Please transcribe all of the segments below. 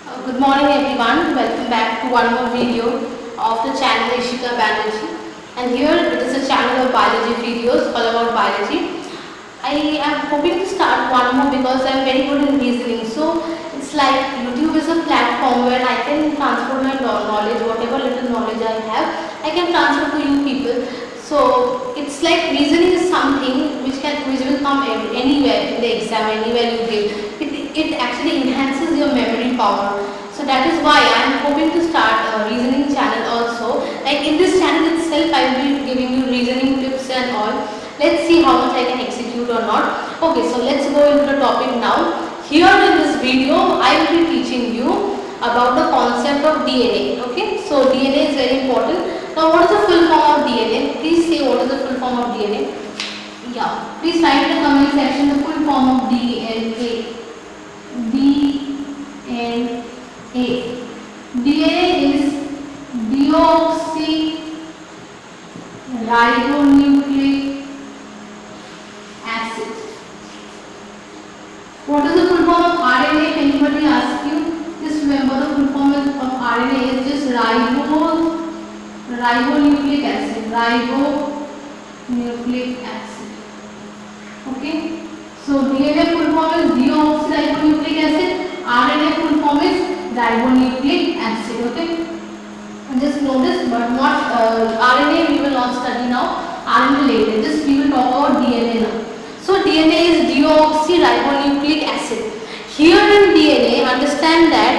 Good morning everyone, welcome back to one more video of the channel Ishika Banerjee, and here it is a channel of biology videos all about biology. I am hoping to start one more because I am very good in reasoning, so it's like YouTube is a platform where I can transfer my knowledge, whatever little knowledge I have, I can transfer to you people. So it's like reasoning is something which will come anywhere in the exam, anywhere you give. It actually enhances your memory power. So that is why I am hoping to start a reasoning channel also. Like in this channel itself, I will be giving you reasoning tips and all. Let's see how much I can execute or not. Okay, so let's go into the topic now. Here in this video, I will be teaching you about the concept of DNA. Okay, so DNA is very important. Now, what is the full form of DNA? Please say what is the full form of DNA. Yeah, please write in the comment section the full form of DNA. DNA. DNA is deoxyribonucleic acid. What is the full form of RNA? If anybody asks you, just remember the full form of RNA is just ribonucleic acid. Ribonucleic acid. Okay. So DNA full form is deoxyribonucleic acid. RNA full form is ribonucleic acid. Okay. Just know this, but not RNA. We will not study now. RNA later. Just we will talk about DNA now. So DNA is deoxyribonucleic acid. Here in DNA, understand that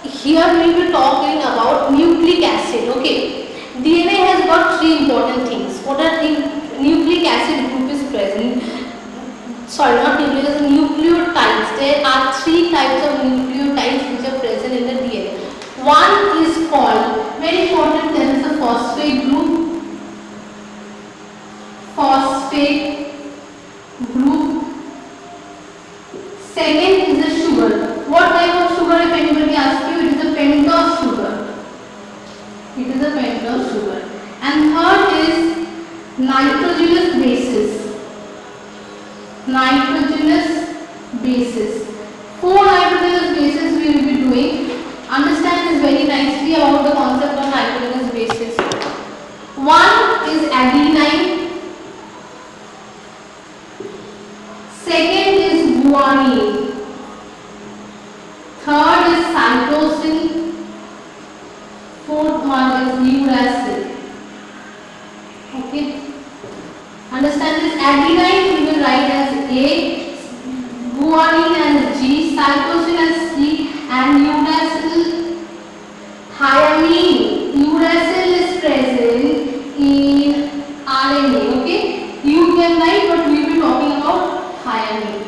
here we will be talking about nucleic acid. Okay. DNA has got three important things. What are the nucleic acid group is present? Sorry, not nucleic acid, nucleotides. There are three types of nucleotides which are present in the DNA. One is called, very important, there is a phosphate group. Phosphate group. Second is the sugar. What type of sugar? If anybody asks you, it is a pentose sugar. It is a pentose sugar. And third is nitrogenous bases. Nitrogenous bases. 4 nitrogenous bases we will be doing. Understand this very nicely about the concept of nitrogenous bases. One is adenine. Second is guanine. Third is cytosine. Fourth one is uracil. Okay. Understand this? Adenine we will write as A, guanine as G, cytosine as C, and uracil, thiamine. Uracil is present in RNA. Okay. You can write, but we will be talking about thiamine.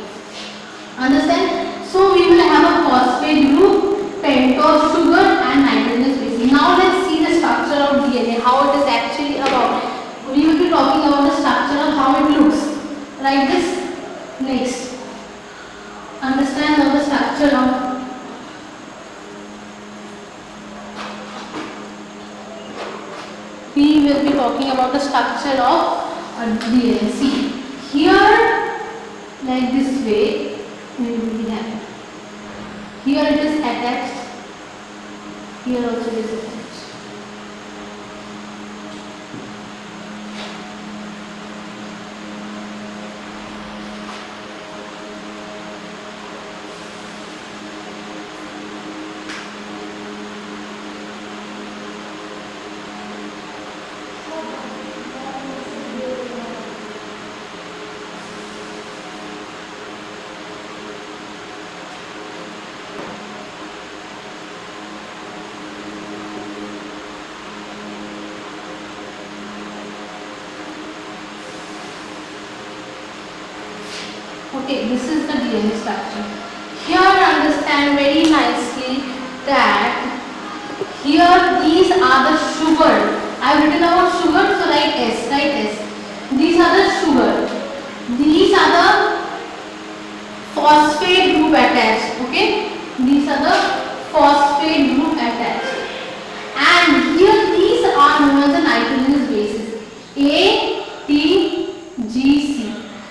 Understand? So we will have a phosphate group, pentose sugar, and nitrogenous base. Now let's see the structure of DNA. How it is actually about. We will be talking about the structure of how it looks. Write this next. Understand now the structure of we will be talking about the structure of DNA. See here, like this way, we will be having. Here it is attached. Here also it is attached. Okay, this is the DNA structure. Here understand very nicely that here these are the sugar. I have written about sugar, so write S, write S. These are the sugar. These are the phosphate group attached. Okay, these are the phosphate group attached. And here these are known as the nitrogenous bases. A, T, G, C.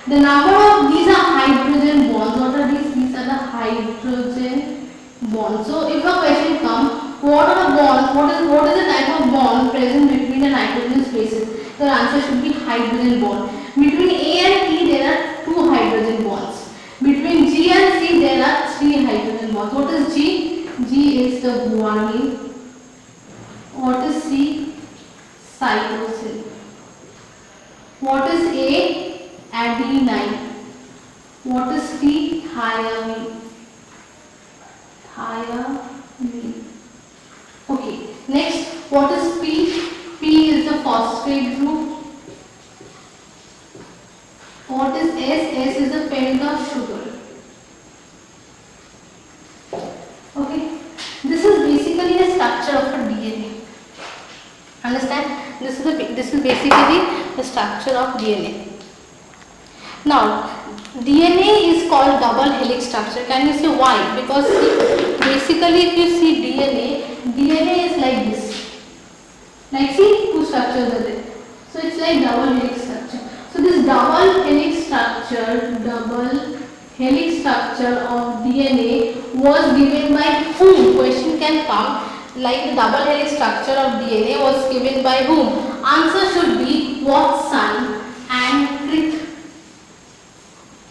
The number of these are hydrogen bonds. What are these? These are the hydrogen bond. So if a question comes, what are the bond? What is the type of bond present between the nitrogen spaces? The answer should be hydrogen bond. Between A and T there are 2 hydrogen bonds. Between G and C there are 3 hydrogen bonds. What is G? G is the guanine. What is C? Cytosine. What is A? Adenine. What is T? Thymine. Thymine. Okay. Next, what is P? P is the phosphate group. What is S? S is the pentose sugar. Okay. This is basically the structure of a DNA. Understand? This is basically the structure of DNA. Now, DNA is called double helix structure. Can you see why? Because basically if you see DNA is like this. Like see, 2 structures are there. So it's like double helix structure. So this double helix structure of DNA was given by whom? Question can come. Like the double helix structure of DNA was given by whom? Answer should be Watson and Crick.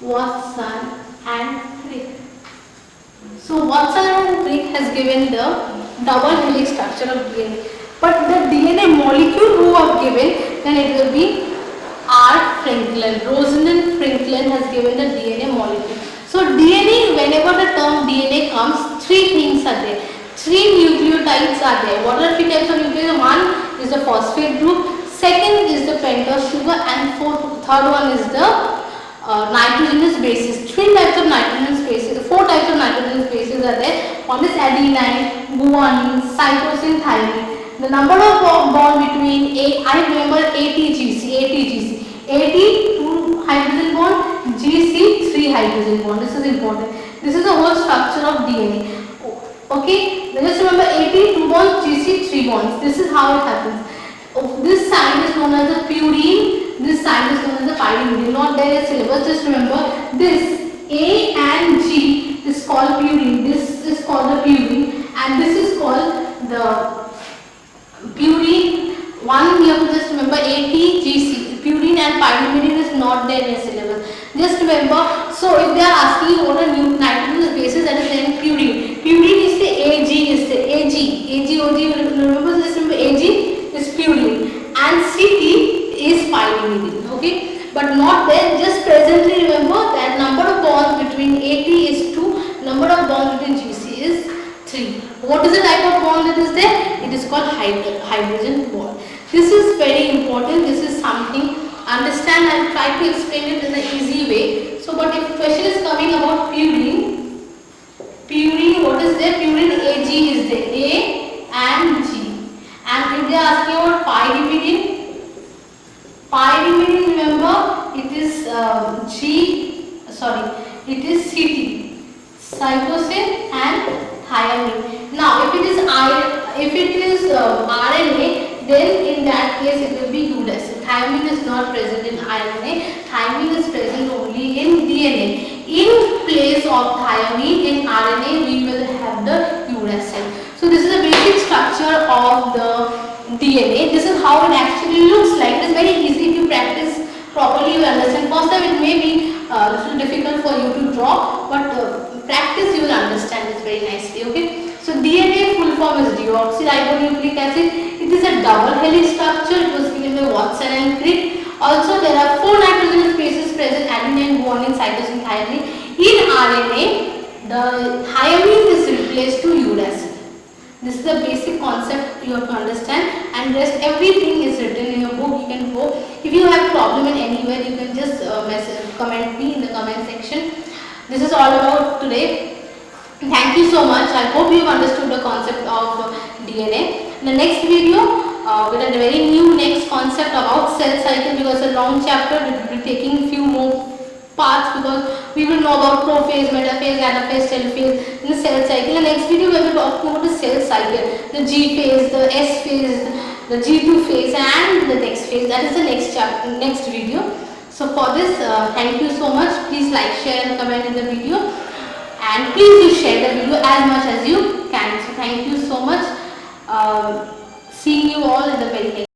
Watson and Crick. So Watson and Crick has given the double helix structure of DNA. But the DNA molecule who have given, then it will be R. Franklin. Rosalind Franklin has given the DNA molecule. So DNA, whenever the term DNA comes, 3 things are there. 3 nucleotides are there. What are 3 types of nucleotides? One is the phosphate group, second is the pentose sugar, and third one is the nitrogenous bases. 3 types of nitrogenous bases, 4 types of nitrogenous bases are there. One is adenine, guanine, cytosine, thymine. The number of bond between I remember ATGC. AT 2 hydrogen bond, GC 3 hydrogen bond. This is important. This is the whole structure of DNA. Okay, just remember AT 2 bonds, GC 3 bonds. This is how it happens. This side is known as the purine. This side is known as the pyrimidine. Not there in syllabus. Just remember this A and G is called purine. This is called the purine, and this is called the purine. One you have to just remember ATGC. Purine and pyrimidine is not there in syllabus. Just remember. So if they are asking what are new nitrogenous bases, that is then purine. Purine is the AG is the AG. Remember, just remember AG is purine and CT is pyrimidine. Okay, but not there. Just presently remember that number of bonds between AT is 2. Number of bonds between GC is 3. What is the type of bond that is there? It is called hydrogen bond. This is very important. This is something understand and try to explain it in an easy way. So, but if question is coming about purine, what is there? Purine AG is there, A and G. And if they are asking about pyrimidine, remember it is it is CT, cytosine and thymine. Now, if it is RNA, then in that case it will be uracil. Thymine is not present in RNA. Thymine is present only in DNA. In place of thymine in RNA, we will have the uracil. So this is the basic structure of the DNA. This is how it actually looks like. It is very easy if you practice properly. You understand. First time it may be a little difficult for you to draw, but practice you will understand this very nicely. Okay. So DNA full form is deoxyribonucleic acid. It is a double helix structure. It was given by Watson and Crick. Also, there are 4 nitrogenous bases present: adenine, guanine, cytosine, thymine. In RNA, the thymine is replaced to uracil. This is the basic concept you have to understand, and rest everything is written in your book. You can go. If you have problem in anywhere, you can just comment me in the comment section. This is all about today. Thank you so much. I hope you have understood the concept of DNA. In the next video, with a very new next concept about cell cycle, because it's a long chapter, we will be taking few more parts because we will know about prophase, metaphase, anaphase, telophase in the cell cycle. In the next video, we will be talking about the cell cycle, the G phase, the S phase, the G2 phase, and the next phase. That is the next video. So for this, thank you so much. Please like, share, and comment in the video. and please do share the video as much as you can. So thank you so much. Seeing you all in the very next